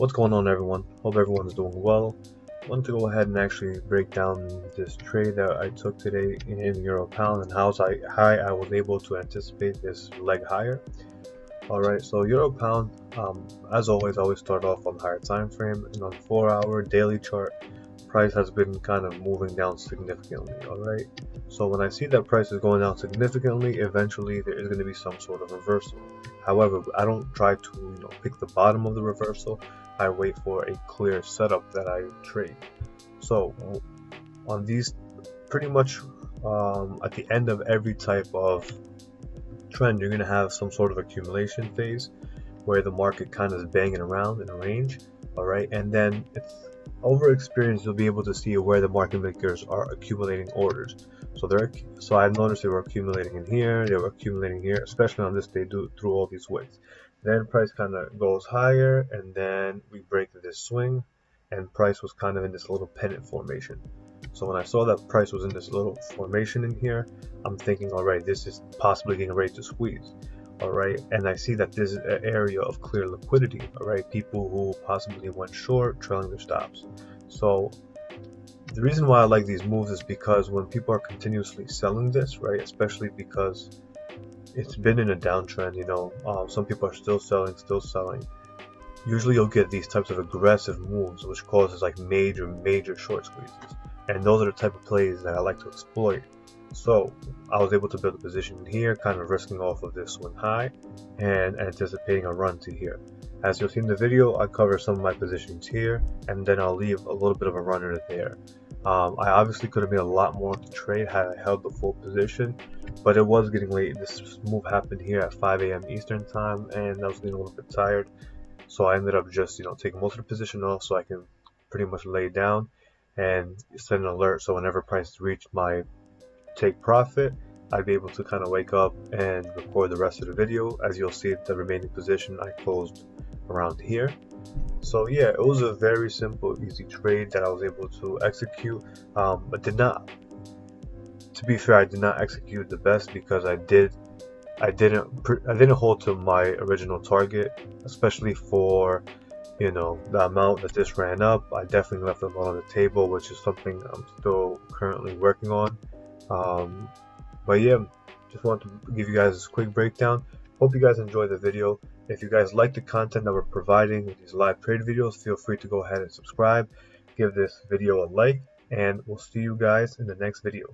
What's going on, everyone? Hope everyone's doing well. I want to go ahead and actually break down this trade that I took today in Euro Pound and how I was able to anticipate this leg higher. Alright, so Euro Pound, as always, I always start off on the higher time frame, and on 4-hour daily chart, price has been kind of moving down significantly. Alright, so when I see that price is going down significantly, eventually there is going to be some sort of reversal. However, I don't try to pick the bottom of the reversal. I wait for a clear setup that I trade. So on these, pretty much at the end of every type of trend, you're going to have some sort of accumulation phase where the market kind of is banging around in a range. All right, and then it's over experience, you'll be able to see where the market makers are accumulating orders. So I've noticed they were accumulating in here, they were accumulating here, especially on this day through all these wicks. Then price kind of goes higher, and then we break this swing, and price was kind of in this little pennant formation. So when I saw that price was in this little formation in here, I'm thinking, all right, this is possibly getting ready to squeeze. All right, and I see that this is an area of clear liquidity. All right, people who possibly went short, trailing their stops. So the reason why I like these moves is because when people are continuously selling this, right, especially because it's been in a downtrend, some people are still selling. Usually you'll get these types of aggressive moves, which causes like major short squeezes. And those are the type of plays that I like to exploit. So I was able to build a position in here, kind of risking off of this swing high and anticipating a run to here. As you'll see in the video, I cover some of my positions here, and then I'll leave a little bit of a runner there. I obviously could have made a lot more of the trade had I held the full position, but it was getting late. This move happened here at 5 a.m. Eastern time, and I was getting a little bit tired. So I ended up just taking most of the position off so I can pretty much lay down and set an alert, so whenever price reached my take profit, I'd be able to kind of wake up and record the rest of the video. As you'll see, the remaining position I closed around here. So yeah, it was a very simple, easy trade that I was able to execute, but to be fair, I did not execute the best because I didn't hold to my original target, especially for the amount that this ran up. I definitely left a lot on the table, which is something I'm still currently working on. But yeah, just wanted to give you guys this quick breakdown. Hope you guys enjoyed the video. If you guys like the content that we're providing with these live trade videos, feel free to go ahead and subscribe, give this video a like, and we'll see you guys in the next video.